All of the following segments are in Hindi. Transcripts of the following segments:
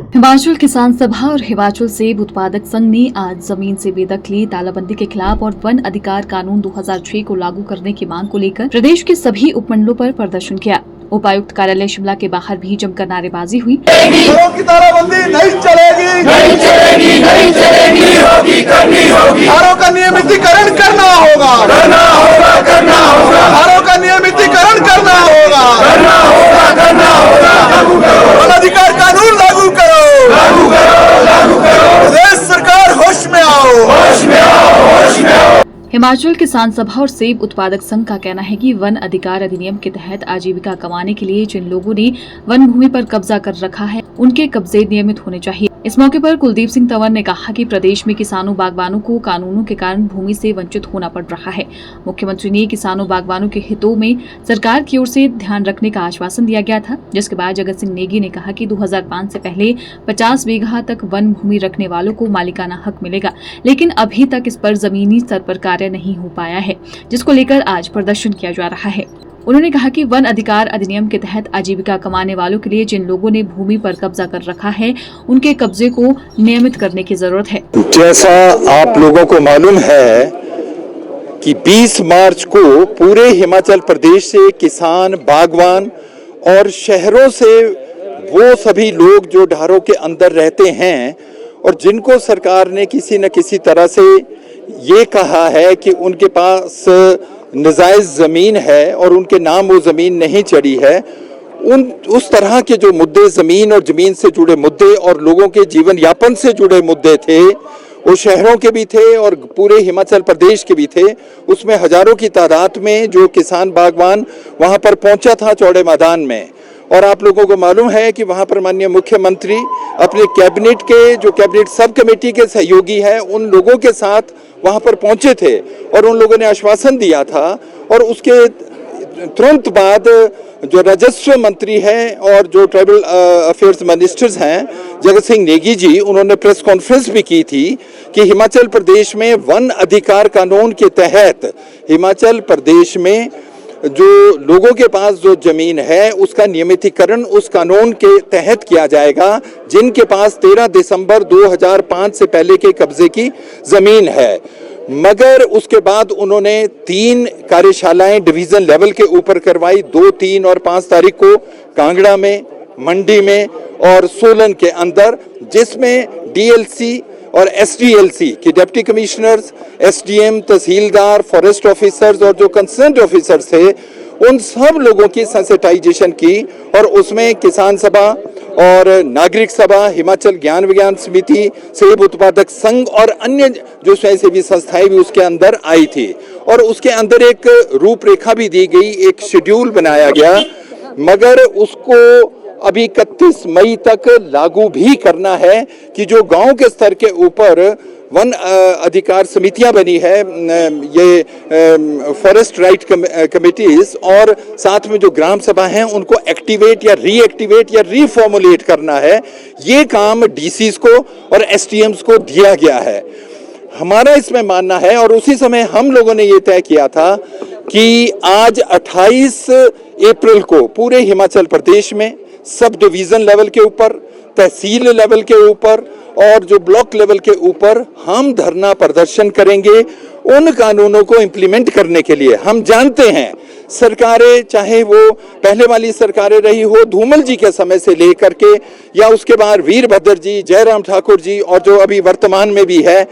हिमाचल किसान सभा और हिमाचल सेब उत्पादक संघ ने आज जमीन से बेदखली, तालाबंदी के खिलाफ और वन अधिकार कानून 2006 को लागू करने की मांग को लेकर प्रदेश के सभी उपमंडलों पर प्रदर्शन किया। उपायुक्त कार्यालय शिमला के बाहर भी जमकर नारेबाजी हुई। घरों की तालाबंदी नहीं चलेगी, नहीं चलेगी, नहीं चलेगी, होगी करनी होगी। घरों का नियमितीकरण करना होगा, करना होगा, करना होगा। घरों का नियमितीकरण करना होगा, करना होगा, करना होगा। लागू करो, वन अधिकार कानून लागू करो, लागू करो, लागू करो। प्रदेश सरकार होश में आओ, होश में आओ, होश में आओ। हिमाचल किसान सभा और सेब उत्पादक संघ का कहना है कि वन अधिकार अधिनियम के तहत आजीविका कमाने के लिए जिन लोगों ने वन भूमि पर कब्जा कर रखा है, उनके कब्जे नियमित होने चाहिए। इस मौके पर कुलदीप सिंह तंवर ने कहा कि प्रदेश में किसानों बागवानों को कानूनों के कारण भूमि से वंचित होना पड़ रहा है। मुख्यमंत्री ने किसानों बागवानों के हितों में सरकार की ओर से ध्यान रखने का आश्वासन दिया गया था, जिसके बाद जगत सिंह नेगी ने कहा कि 2005 से पहले 50 बीघा तक वन भूमि रखने वालों को मालिकाना हक मिलेगा, लेकिन अभी तक इस पर जमीनी स्तर पर कार्य नहीं हो पाया है, जिसको लेकर आज प्रदर्शन किया जा रहा है। उन्होंने कहा कि वन अधिकार अधिनियम के तहत आजीविका कमाने वालों के लिए जिन लोगों ने भूमि पर कब्जा कर रखा है, उनके कब्जे को नियमित करने की जरूरत है। जैसा आप लोगों को मालूम है कि 20 मार्च को पूरे हिमाचल प्रदेश से किसान, बागवान और शहरों से वो सभी लोग जो ढारों के अंदर रहते हैं और जिनको सरकार ने किसी न किसी तरह से ये कहा है कि उनके पास नजायज ज़मीन है और उनके नाम वो ज़मीन नहीं चढ़ी है, उस तरह के जो मुद्दे, ज़मीन और ज़मीन से जुड़े मुद्दे और लोगों के जीवन यापन से जुड़े मुद्दे थे, वो शहरों के भी थे और पूरे हिमाचल प्रदेश के भी थे। उसमें हज़ारों की तादाद में जो किसान बागवान वहाँ पर पहुँचा था चौड़े मैदान में। और आप लोगों को मालूम है कि वहाँ पर माननीय मुख्यमंत्री अपने कैबिनेट के जो कैबिनेट सब कमेटी के सहयोगी हैं, उन लोगों के साथ वहाँ पर पहुँचे थे और उन लोगों ने आश्वासन दिया था। और उसके तुरंत बाद जो राजस्व मंत्री हैं और जो ट्राइबल अफेयर्स मिनिस्टर्स हैं जगत सिंह नेगी जी, उन्होंने प्रेस कॉन्फ्रेंस भी की थी कि हिमाचल प्रदेश में वन अधिकार कानून के तहत हिमाचल प्रदेश में जो लोगों के पास जो जमीन है उसका नियमितीकरण उस कानून के तहत किया जाएगा, जिनके पास 13 दिसंबर 2005 से पहले के कब्जे की जमीन है। मगर उसके बाद उन्होंने 3 कार्यशालाएं डिवीजन लेवल के ऊपर करवाई, 2, 3 और 5 तारीख को कांगड़ा में, मंडी में और सोलन के अंदर, जिसमें डीएलसी और एसडीएलसी के डिप्टी कमिश्नर्स, एसडीएम, तहसीलदार, फॉरेस्ट ऑफिसर्स और जो कंसर्न्ड ऑफिसर्स थे, उन सब लोगों की सेंसिटाइजेशन की। और उसमें किसान सभा और नागरिक सभा, हिमाचल ज्ञान विज्ञान समिति, सेब उत्पादक संघ और अन्य जो स्वयंसेवी संस्थाएं भी उसके अंदर आई थी। और उसके अंदर एक रूपरेखा भी दी गई, एक शेड्यूल बनाया गया, मगर उसको अभी 31 मई तक लागू भी करना है कि जो गांव के स्तर के ऊपर वन अधिकार समितियां बनी है, ये फॉरेस्ट राइट कमिटीज और साथ में जो ग्राम सभा हैं, उनको एक्टिवेट या रीएक्टिवेट या रीफॉर्मुलेट करना है। ये काम डीसीज को और एसटीएम्स को दिया गया है। हमारा इसमें मानना है और उसी समय हम लोगों ने ये तय किया था कि आज 28 अप्रैल को पूरे हिमाचल प्रदेश में सब डिवीजन लेवल के ऊपर, तहसील लेवल के ऊपर और जो ब्लॉक लेवल के ऊपर हम धरना प्रदर्शन करेंगे उन कानूनों को इम्प्लीमेंट करने के लिए। हम जानते हैं सरकारें, चाहे वो पहले वाली सरकारें रही हो धूमल जी के समय से लेकर के या उसके बाद वीरभद्र जी, जयराम ठाकुर जी और जो अभी वर्तमान में भी है,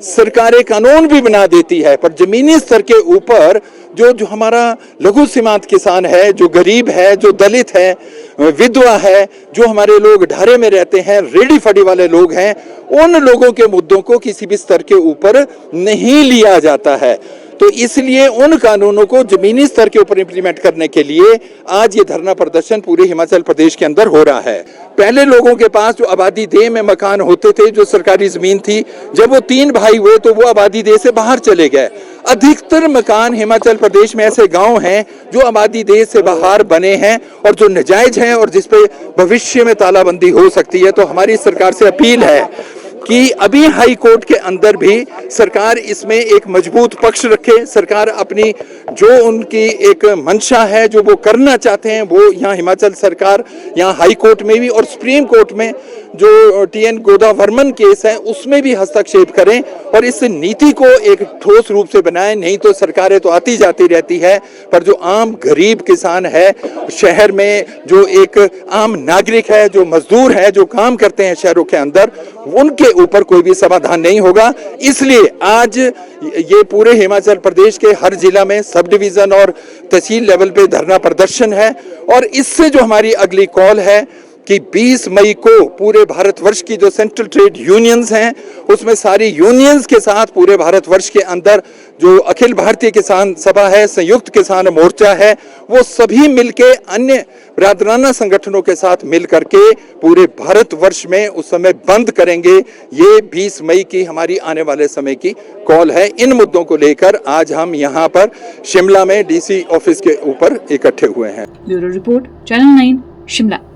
सरकारें कानून भी बना देती है, पर जमीनी स्तर के ऊपर जो हमारा लघु सीमांत किसान है, जो गरीब है, जो दलित है, विधवा है, जो हमारे लोग ढारे में रहते हैं, रेडी फड़ी वाले लोग हैं, उन लोगों के मुद्दों को किसी भी स्तर के ऊपर नहीं लिया जाता है। तो इसलिए उन कानूनों को जमीनी स्तर के ऊपर इंप्लीमेंट करने के लिए आज ये धरना प्रदर्शन पूरे हिमाचल प्रदेश के अंदर हो रहा है। पहले लोगों के पास जो आबादी देह में मकान होते थे, जो सरकारी जमीन थी, जब वो 3 भाई हुए तो वो आबादी देह से बाहर चले गए। अधिकतर मकान हिमाचल प्रदेश में ऐसे गांव हैं जो आबादी देह से बाहर बने हैं और जो नाजायज हैं और जिस पे भविष्य में तालाबंदी हो सकती है। तो हमारी सरकार से अपील है कि अभी हाई कोर्ट के अंदर भी सरकार इसमें एक मजबूत पक्ष रखे। सरकार अपनी जो उनकी एक मंशा है, जो वो करना चाहते हैं, वो यहाँ हिमाचल सरकार यहाँ हाई कोर्ट में भी और सुप्रीम कोर्ट में जो TN गोदावर्मन केस है उसमें भी हस्तक्षेप करें और इस नीति को एक ठोस रूप से बनाएं। नहीं तो सरकारें तो आती जाती रहती है, पर जो आम गरीब किसान है, शहर में जो एक आम नागरिक है, जो मजदूर है, जो काम करते हैं शहरों के अंदर, उनके ऊपर कोई भी समाधान नहीं होगा। इसलिए आज ये पूरे हिमाचल प्रदेश के हर जिला में सब डिवीजन और तहसील लेवल पे धरना प्रदर्शन है और इससे जो हमारी अगली कॉल है कि 20 मई को पूरे भारतवर्ष की जो सेंट्रल ट्रेड यूनियंस हैं उसमें सारी यूनियंस के साथ पूरे भारतवर्ष के अंदर जो अखिल भारतीय किसान सभा है, संयुक्त किसान मोर्चा है, वो सभी मिलके अन्य बिरादराना संगठनों के साथ मिल करके पूरे भारतवर्ष में उस समय बंद करेंगे। ये 20 मई की हमारी आने वाले समय की कॉल है। इन मुद्दों को लेकर आज हम यहाँ पर शिमला में DC ऑफिस के ऊपर इकट्ठे हुए हैं। Bureau report, channel 9, Shimla.